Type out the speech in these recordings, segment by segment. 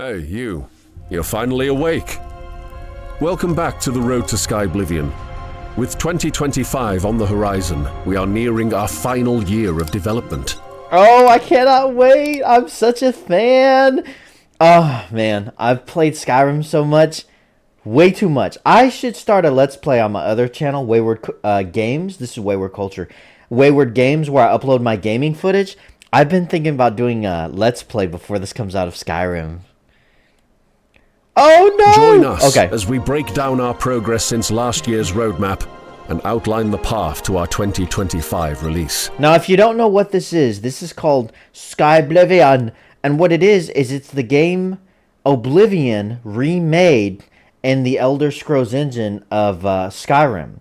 Hey, you. You're finally awake. Welcome back to the road to Skyblivion. With 2025 on the horizon, we are nearing our final year of development. Oh, I cannot wait! I'm such a fan! Oh, man. I've played Skyrim so much. Way too much. I should start a Let's Play on my other channel, WaywardGames. This is Wayward Culture. WaywardGames, where I upload my gaming footage. I've been thinking about doing a Let's Play before this comes out of Skyrim. Oh, no! Join us as we break down our progress since last year's roadmap and outline the path to our 2025 release. Now, if you don't know what this is called Skyblivion. And what it is it's the game Oblivion remade in the Elder Scrolls engine of Skyrim.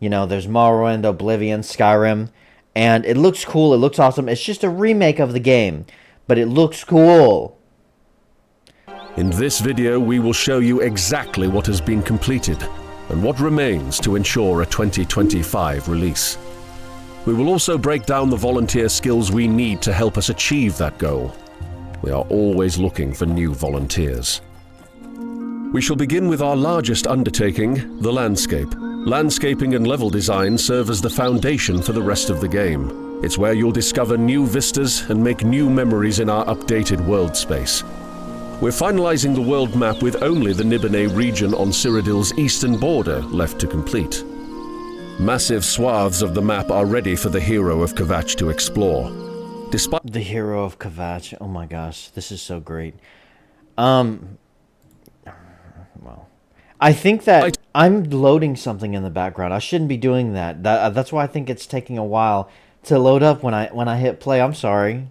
You know, there's Morrowind, Oblivion, Skyrim. And it looks cool, it looks awesome. It's just a remake of the game, but it looks cool. In this video, we will show you exactly what has been completed and what remains to ensure a 2025 release. We will also break down the volunteer skills we need to help us achieve that goal. We are always looking for new volunteers. We shall begin with our largest undertaking, the landscape. Landscaping and level design serve as the foundation for the rest of the game. It's where you'll discover new vistas and make new memories in our updated world space. We're finalizing the world map with only the Nibene region on Cyrodiil's eastern border left to complete. Massive swaths of the map are ready for the hero of Kvatch to explore. Despite the hero of Kvatch, oh my gosh, this is so great. Well, I think that I'm loading something in the background. I shouldn't be doing that. That's why I think it's taking a while to load up when I hit play. I'm sorry.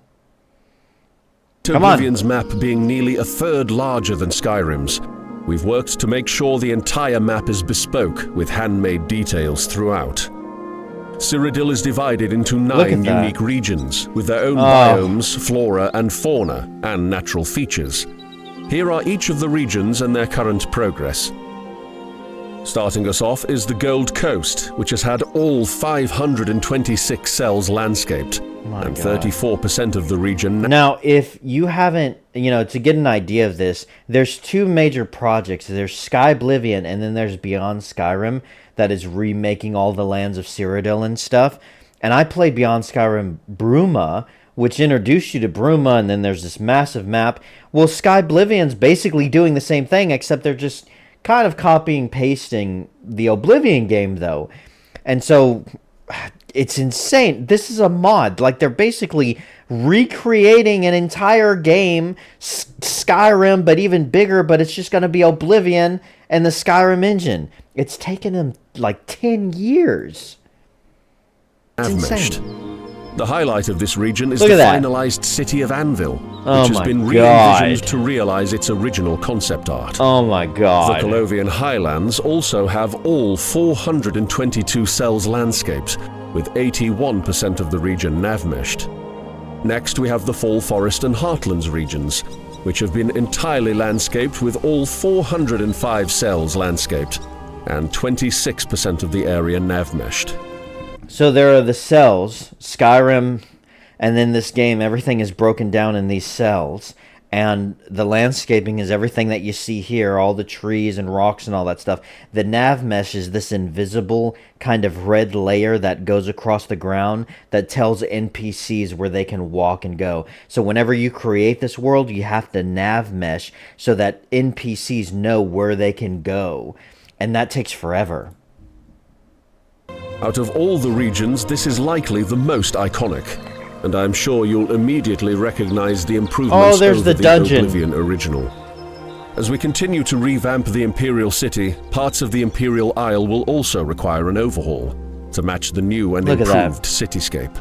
Oblivion's map being nearly a third larger than Skyrim's, we've worked to make sure the entire map is bespoke with handmade details throughout. Cyrodiil is divided into 9 unique regions with their own biomes, flora and fauna, and natural features. Here are each of the regions and their current progress. Starting us off is the Gold Coast, which has had all 526 cells landscaped, and 34% of the region. Now, if you haven't, to get an idea of this, there's 2 major projects. There's Skyblivion, and then there's Beyond Skyrim, that is remaking all the lands of Cyrodiil and stuff. And I played Beyond Skyrim Bruma, which introduced you to Bruma, and then there's this massive map. Well, Skyblivion's basically doing the same thing, except they're just kind of copying, pasting the Oblivion game, though. And so it's insane. This is a mod. Like, they're basically recreating an entire game, Skyrim, but even bigger, but it's just going to be Oblivion and the Skyrim engine. It's taken them like 10 years. It's insane. The highlight of this region is the finalized city of Anvil, which has been re-envisioned to realize its original concept art. Oh my god. The Colovian Highlands also have all 422 cells landscaped, with 81% of the region nav-meshed. Next, we have the Fall Forest and Heartlands regions, which have been entirely landscaped with all 405 cells landscaped, and 26% of the area nav-meshed. So there are the cells, Skyrim, and then this game, everything is broken down in these cells. And the landscaping is everything that you see here, all the trees and rocks and all that stuff. The nav mesh is this invisible kind of red layer that goes across the ground that tells NPCs where they can walk and go. So whenever you create this world, you have to nav mesh so that NPCs know where they can go. And that takes forever. Out of all the regions, this is likely the most iconic, and I'm sure you'll immediately recognize the improvements over the Oblivion original. As we continue to revamp the Imperial City, parts of the Imperial Isle will also require an overhaul to match the new and improved cityscape.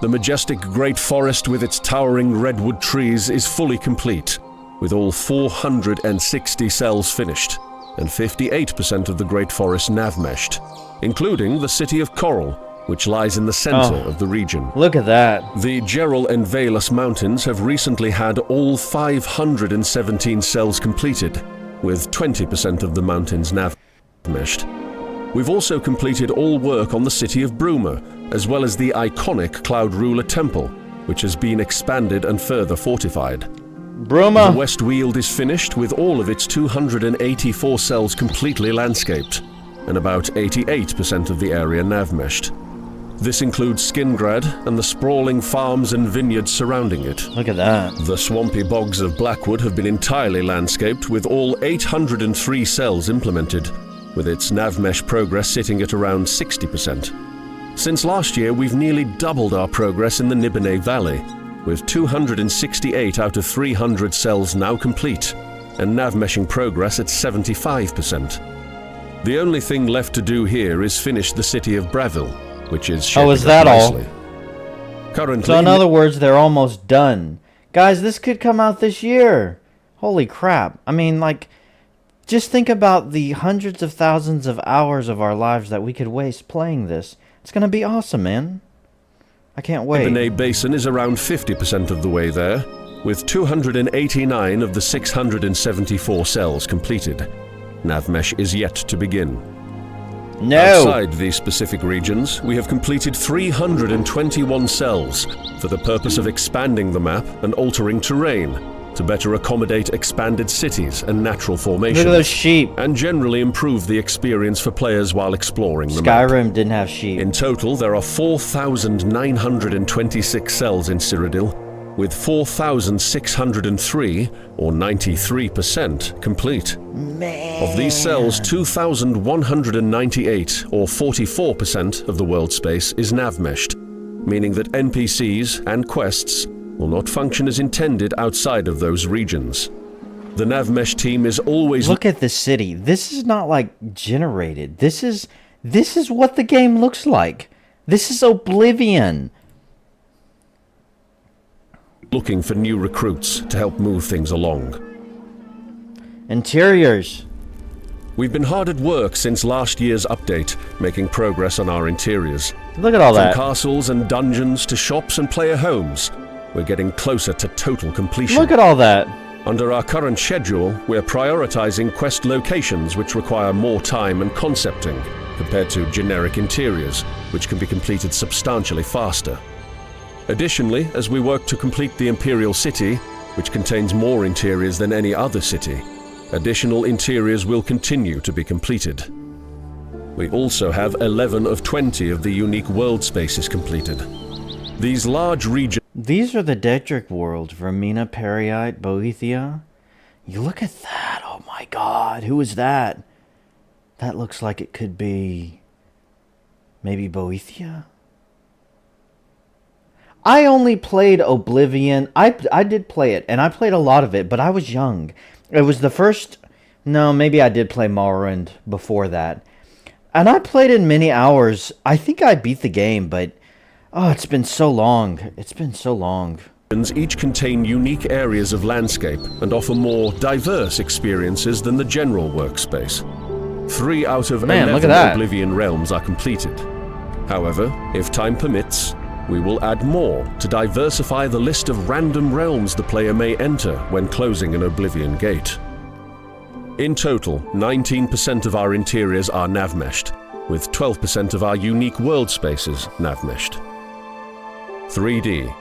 The majestic Great Forest with its towering redwood trees is fully complete, with all 460 cells finished, and 58% of the Great Forest nav-meshed, including the city of Coral, which lies in the center of the region. Look at that. The Geralt and Valus Mountains have recently had all 517 cells completed, with 20% of the mountains nav-meshed. We've also completed all work on the city of Bruma, as well as the iconic Cloud Ruler Temple, which has been expanded and further fortified. Bruma. The west weald is finished with all of its 284 cells completely landscaped, and about 88% of the area nav-meshed. This includes Skingrad and the sprawling farms and vineyards surrounding it. Look at that. The swampy bogs of Blackwood have been entirely landscaped with all 803 cells implemented, with its nav-mesh progress sitting at around 60%. Since last year, we've nearly doubled our progress in the Nibonay Valley, with 268 out of 300 cells now complete, and nav-meshing progress at 75%. The only thing left to do here is finish the city of Breville, which is shaping is that up all? nicely. Currently, So in other words, they're almost done. Guys, this could come out this year. Holy crap. I mean, like, just think about the hundreds of thousands of hours of our lives that we could waste playing this. It's going to be awesome, man. I can't wait. Nibonay Basin is around 50% of the way there, with 289 of the 674 cells completed. NavMesh is yet to begin. No! Outside these specific regions, we have completed 321 cells for the purpose of expanding the map and altering terrain to better accommodate expanded cities and natural formations. Look at those sheep. And generally improve the experience for players while exploring the map. Skyrim didn't have sheep. In total, there are 4,926 cells in Cyrodiil, with 4,603, or 93%, complete. Man. Of these cells, 2,198, or 44% of the world space, is nav-meshed, meaning that NPCs and quests will not function as intended outside of those regions. The nav-mesh team is always... Look at the city. This is not like generated. This is what the game looks like. This is Oblivion. looking for new recruits to help move things along. Interiors. We've been hard at work since last year's update, making progress on our interiors. Look at all From that. castles and dungeons to shops and player homes, we're getting closer to total completion. Look at all that. Under our current schedule, we're prioritizing quest locations which require more time and concepting, compared to generic interiors, which can be completed substantially faster. Additionally, as we work to complete the Imperial City, which contains more interiors than any other city, additional interiors will continue to be completed. We also have 11 of 20 of the unique world spaces completed. These large regions... These are the Daedric worlds, Vermina, Periite, Boethia. You look at that, oh my god, who is that? That looks like it could be... maybe Boethia? I only played Oblivion. I did play it, and I played a lot of it, but I was young. It was the first... No, maybe I did play Morrowind before that. And I played in many hours. I think I beat the game, but... Oh, it's been so long. It's been so long. Each contain unique areas of landscape and offer more diverse experiences than the general workspace. 3 out of 11 Oblivion realms are completed. However, if time permits, we will add more to diversify the list of random realms the player may enter when closing an Oblivion gate. In total, 19% of our interiors are nav-meshed, with 12% of our unique world spaces nav-meshed. 3D.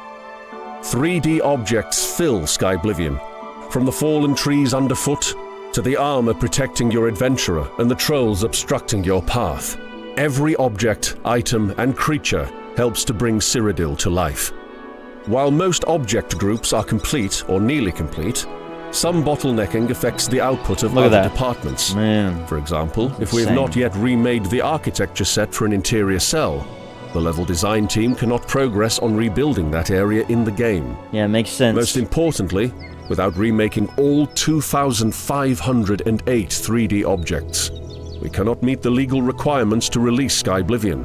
3D objects fill Skyblivion, from the fallen trees underfoot to the armor protecting your adventurer and the trolls obstructing your path. Every object, item, and creature helps to bring Cyrodiil to life. While most object groups are complete or nearly complete, some bottlenecking affects the output of other departments. Man. For example, if we have not yet remade the architecture set for an interior cell, the level design team cannot progress on rebuilding that area in the game. Yeah, it makes sense. Most importantly, without remaking all 2,508 3D objects, we cannot meet the legal requirements to release Skyblivion.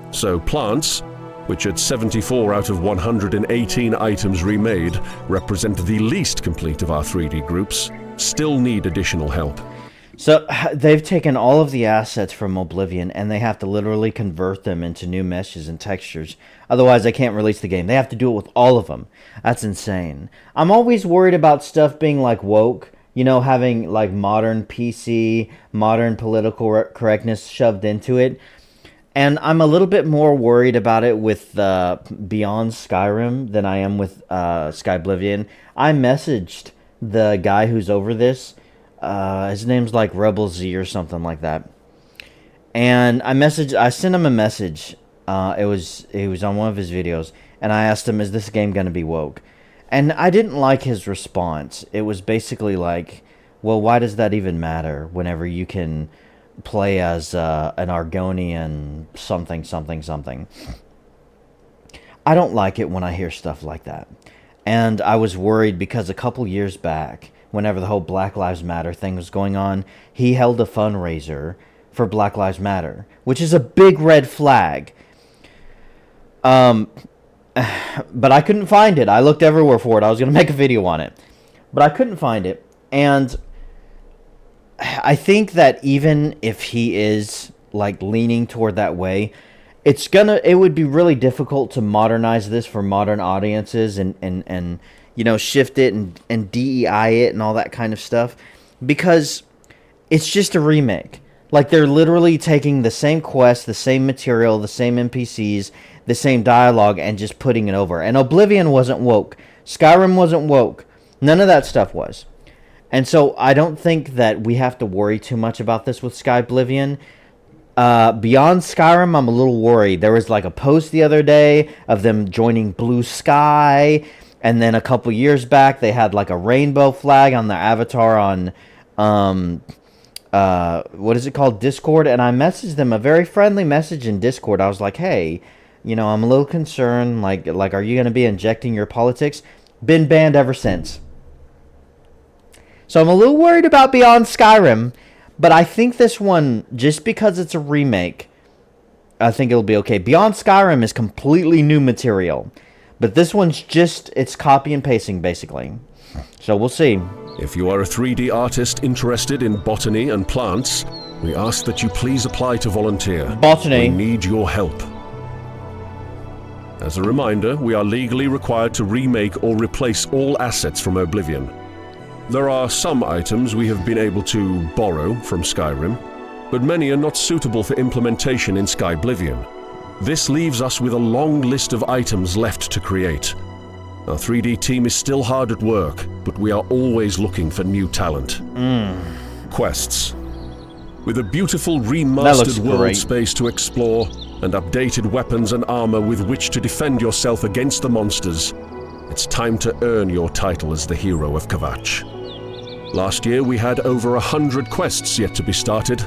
So plants, which at 74 out of 118 items remade represent the least complete of our 3D groups, still need additional help. So they've taken all of the assets from Oblivion and they have to literally convert them into new meshes and textures. Otherwise, they can't release the game. They have to do it with all of them. That's insane. I'm always worried about stuff being like woke. You know, having like modern PC, modern political correctness shoved into it. And I'm a little bit more worried about it with Beyond Skyrim than I am with Skyblivion. I messaged the guy who's over this. His name's like Rebel Z or something like that. And I sent him a message. It was on one of his videos, and I asked him, "Is this game going to be woke?" And I didn't like his response. It was basically like, "Well, why does that even matter whenever you can play as an Argonian something something something?" I don't like it when I hear stuff like that. And I was worried because a couple years back, whenever the whole Black Lives Matter thing was going on, he held a fundraiser for Black Lives Matter, which is a big red flag. But I couldn't find it. I looked everywhere for it. I was going to make a video on it, but I couldn't find it. And I think that even if he is like leaning toward that way, it would be really difficult to modernize this for modern audiences and you know, shift it and DEI it and all that kind of stuff, because it's just a remake. Like, they're literally taking the same quest, the same material, the same NPCs, the same dialogue, and just putting it over. And Oblivion wasn't woke. Skyrim wasn't woke. None of that stuff was. And so I don't think that we have to worry too much about this with Skyblivion. Beyond Skyrim, I'm a little worried. There was like a post the other day of them joining Blue Sky, and then a couple years back they had like a rainbow flag on their avatar on what is it called, Discord. And I messaged them a very friendly message in Discord. I was like, "Hey, you know, I'm a little concerned, like are you going to be injecting your politics?" Been banned ever since. So I'm a little worried about Beyond Skyrim, but I think this one, just because it's a remake, I think it'll be okay. Beyond Skyrim is completely new material, but this one's just, it's copy and pasting, basically. So we'll see. If you are a 3D artist interested in botany and plants, we ask that you please apply to volunteer. Botany. We need your help. As a reminder, we are legally required to remake or replace all assets from Oblivion. There are some items we have been able to borrow from Skyrim, but many are not suitable for implementation in Skyblivion. This leaves us with a long list of items left to create. Our 3D team is still hard at work, but we are always looking for new talent. Quests. With a beautiful remastered world space to explore and updated weapons and armor with which to defend yourself against the monsters, it's time to earn your title as the hero of Kvatch. Last year we had over 100 quests yet to be started.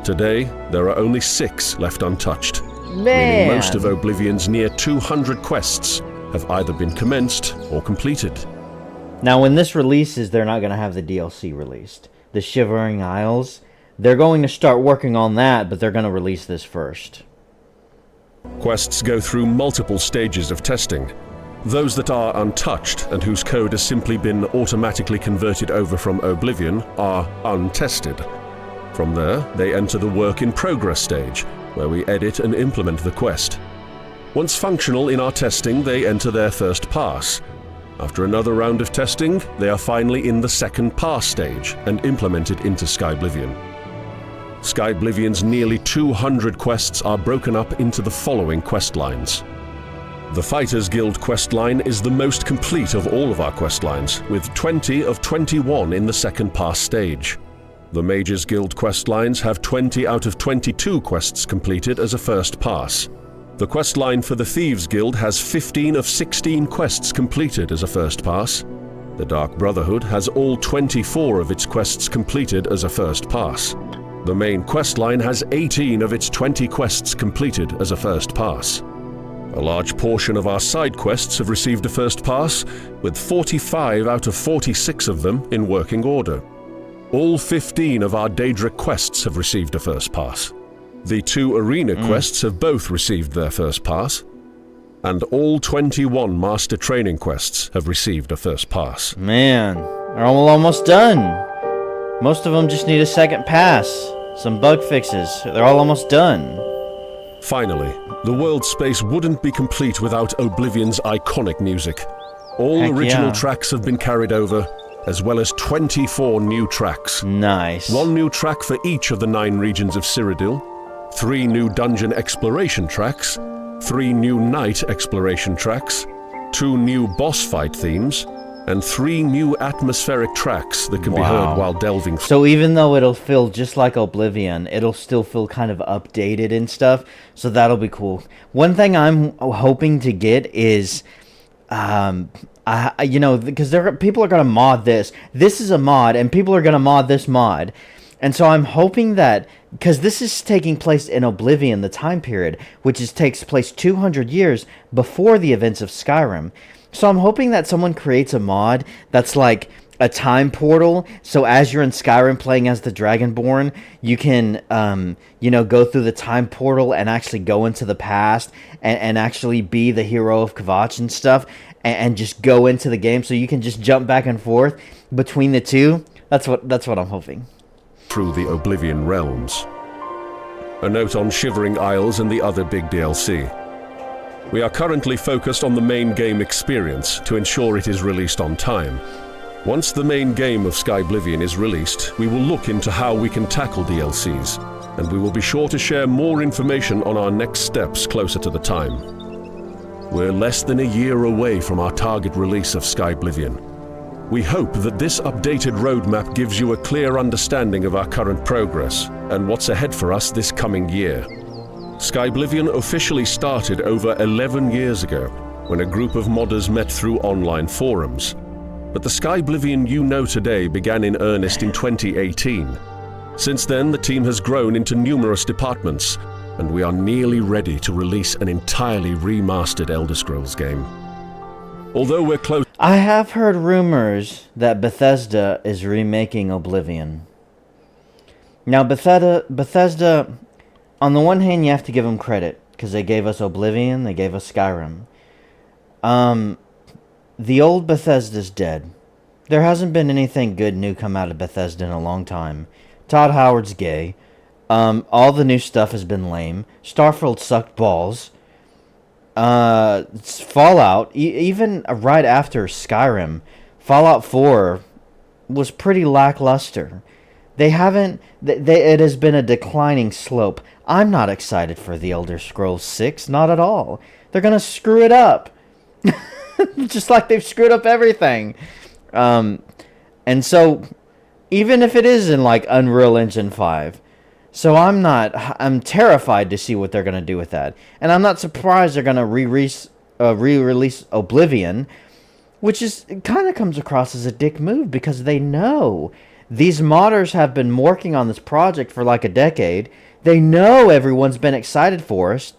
Today, there are only 6 left untouched. Meaning most of Oblivion's near 200 quests have either been commenced or completed. Now, when this releases, they're not going to have the DLC released. The Shivering Isles, they're going to start working on that, but they're going to release this first. Quests go through multiple stages of testing. Those that are untouched and whose code has simply been automatically converted over from Oblivion are untested. From there, they enter the work in progress stage, where we edit and implement the quest. Once functional in our testing, they enter their first pass. After another round of testing, they are finally in the second pass stage and implemented into Skyblivion. Skyblivion's nearly 200 quests are broken up into the following quest lines. The Fighters Guild questline is the most complete of all of our questlines, with 20 of 21 in the second pass stage. The Mages Guild questlines have 20 out of 22 quests completed as a first pass. The questline for the Thieves Guild has 15 of 16 quests completed as a first pass. The Dark Brotherhood has all 24 of its quests completed as a first pass. The main questline has 18 of its 20 quests completed as a first pass. A large portion of our side quests have received a first pass, with 45 out of 46 of them in working order. All 15 of our Daedric quests have received a first pass. The 2 arena quests have both received their first pass, and all 21 master training quests have received a first pass. Man, they're almost done. Most of them just need a second pass, some bug fixes. They're all almost done. Finally, the world space wouldn't be complete without Oblivion's iconic music. All original tracks have been carried over, as well as 24 new tracks. Nice. 1 new track for each of the 9 regions of Cyrodiil, 3 new dungeon exploration tracks, 3 new night exploration tracks, 2 new boss fight themes, and 3 new atmospheric tracks that can be heard while delving through. So even though it'll feel just like Oblivion, it'll still feel kind of updated and stuff, so that'll be cool. One thing I'm hoping to get is, you know, because people are going to mod this. This is a mod, and people are going to mod this mod. And so I'm hoping that, because this is taking place in Oblivion, the time period, which takes place 200 years before the events of Skyrim. So I'm hoping that someone creates a mod that's like a time portal. So as you're in Skyrim playing as the Dragonborn, you can, you know, go through the time portal and actually go into the past and actually be the hero of Kvatch and stuff and just go into the game. So you can just jump back and forth between the two. That's what I'm hoping. Through the Oblivion realms. A note on Shivering Isles and the other big DLC. We are currently focused on the main game experience to ensure it is released on time. Once the main game of Skyblivion is released, we will look into how we can tackle DLCs, and we will be sure to share more information on our next steps closer to the time. We're less than a year away from our target release of Skyblivion. We hope that this updated roadmap gives you a clear understanding of our current progress and what's ahead for us this coming year. Skyblivion officially started over 11 years ago, when a group of modders met through online forums. But the Skyblivion you know today began in earnest in 2018. Since then, the team has grown into numerous departments, and we are nearly ready to release an entirely remastered Elder Scrolls game. Although we're close... I have heard rumors that Bethesda is remaking Oblivion. Now, Bethesda, on the one hand, you have to give them credit, because they gave us Oblivion, they gave us Skyrim. The old Bethesda's dead. There hasn't been anything good new come out of Bethesda in a long time. Todd Howard's gay. All the new stuff has been lame. Starfield sucked balls. Fallout, even right after Skyrim, Fallout 4 was pretty lackluster. They haven't... it has been a declining slope. I'm not excited for the Elder Scrolls 6, not at all. They're gonna screw it up. Just like they've screwed up everything. And so, even if it is in, like, Unreal Engine 5... So I'm terrified to see what they're going to do with that. And I'm not surprised they're going to re-release Oblivion, which is kind of comes across as a dick move because they know these modders have been working on this project for like a decade. They know everyone's been excited for us.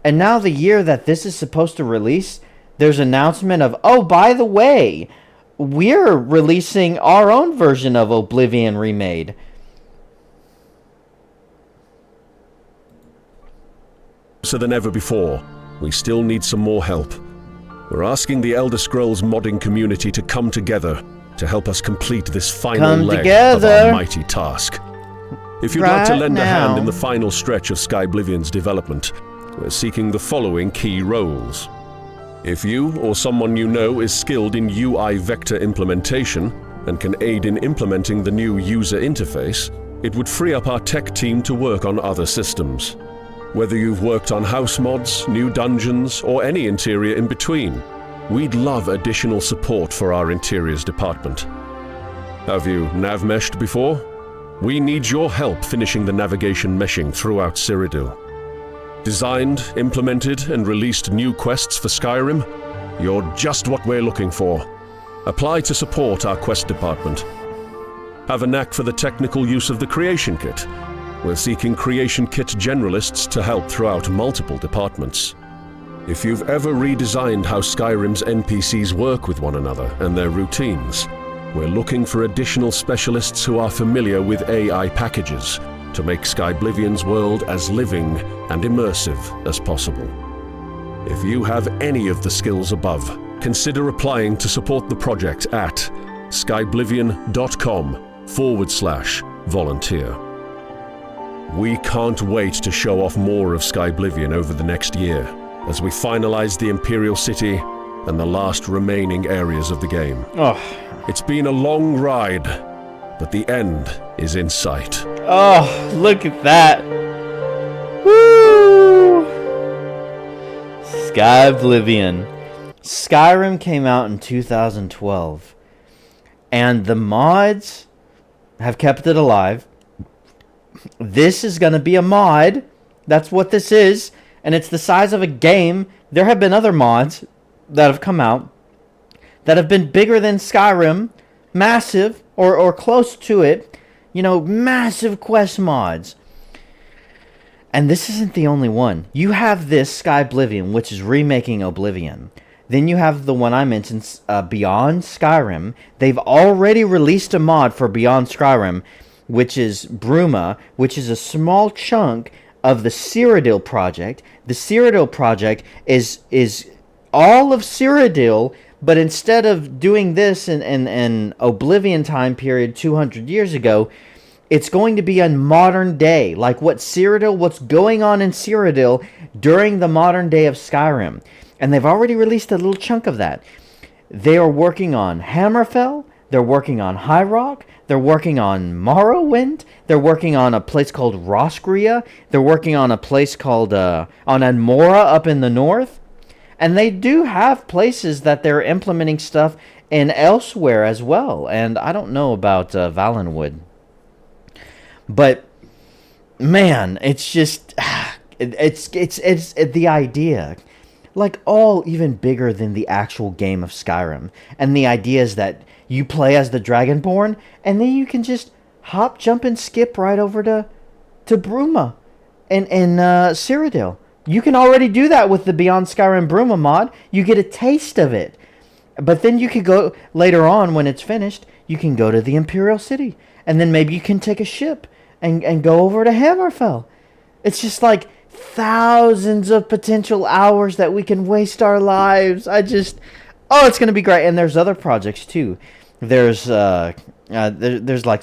And now the year that this is supposed to release, there's an announcement of, oh, by the way, we're releasing our own version of Oblivion Remade. Than ever before, we still need some more help. We're asking the Elder Scrolls modding community to come together to help us complete this final leg of our mighty task. If you'd like to lend a hand in the final stretch of Skyblivion's development, we're seeking the following key roles. If you or someone you know is skilled in UI vector implementation and can aid in implementing the new user interface, it would free up our tech team to work on other systems. Whether you've worked on house mods, new dungeons, or any interior in between, we'd love additional support for our interiors department. Have you nav-meshed before? We need your help finishing the navigation meshing throughout Cyrodiil. Designed, implemented, and released new quests for Skyrim? You're just what we're looking for. Apply to support our quest department. Have a knack for the technical use of the Creation Kit? We're seeking Creation Kit generalists to help throughout multiple departments. If you've ever redesigned how Skyrim's NPCs work with one another and their routines, we're looking for additional specialists who are familiar with AI packages to make Skyblivion's world as living and immersive as possible. If you have any of the skills above, consider applying to support the project at skyblivion.com/volunteer. We can't wait to show off more of Skyblivion over the next year, as we finalize the Imperial City and the last remaining areas of the game. It's been a long ride, but the end is in sight. Oh, look at that. Skyblivion. Skyrim came out in 2012, and the mods have kept it alive. This is going to be a mod. That's what this is, and it's the size of a game. There have been other mods that have come out that have been bigger than Skyrim, massive, or close to it. You know, massive quest mods. And this isn't the only one. You have this Skyblivion, which is remaking Oblivion. Then you have the one I mentioned, Beyond Skyrim. They've already released a mod for Beyond Skyrim, which is Bruma, which is a small chunk of the Cyrodiil project. The Cyrodiil project is all of Cyrodiil, but instead of doing this in Oblivion time period 200 years ago, it's going to be on modern day, like what's going on in Cyrodiil during the modern day of Skyrim. And they've already released a little chunk of that. They are working on Hammerfell, they're working on High Rock, they're working on Morrowind, they're working on a place called Rosgria, they're working on a place called, on Anmora up in the north. And they do have places that they're implementing stuff in elsewhere as well. And I don't know about Valenwood. But man, it's just it's the idea, like all even bigger than the actual game of Skyrim. And the idea is that you play as the Dragonborn, and then you can just hop, jump, and skip right over to Bruma and Cyrodiil. You can already do that with the Beyond Skyrim Bruma mod. You get a taste of it. But then you could go later on when it's finished, you can go to the Imperial City, and then maybe you can take a ship and go over to Hammerfell. It's just like thousands of potential hours that we can waste our lives. It's going to be great. And there's other projects too. There's like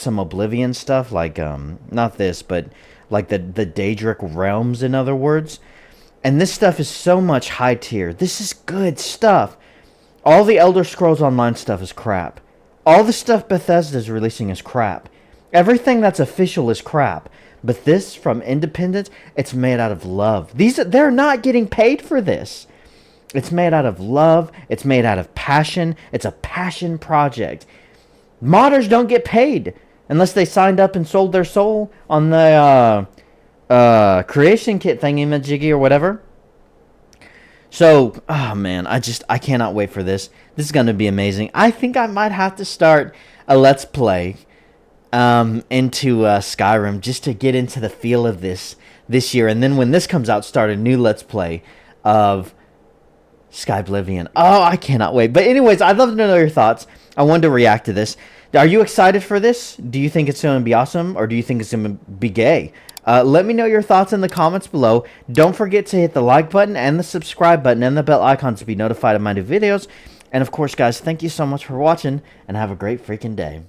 some Oblivion stuff, like not this, but like the Daedric realms, in other words. And this stuff is so much high tier. This is good stuff. All the Elder Scrolls Online stuff is crap. All the stuff Bethesda's releasing is crap. Everything that's official is crap. But this, from Independent, it's made out of love. They're not getting paid for this. It's made out of love. It's made out of passion. It's a passion project. Modders don't get paid unless they signed up and sold their soul on the creation kit thingy-majiggy or whatever. So, oh man, I cannot wait for this. This is going to be amazing. I think I might have to start a Let's Play into Skyrim just to get into the feel of this year. And then when this comes out, start a new Let's Play of Skyblivion. Oh, I cannot wait. But anyways, I'd love to know your thoughts. I wanted to react to this. Are you excited for this? Do you think it's going to be awesome, or do you think it's going to be gay? Let me know your thoughts in the comments below. Don't forget to hit the like button and the subscribe button and the bell icon to be notified of my new videos. And of course, guys, thank you so much for watching, and have a great freaking day.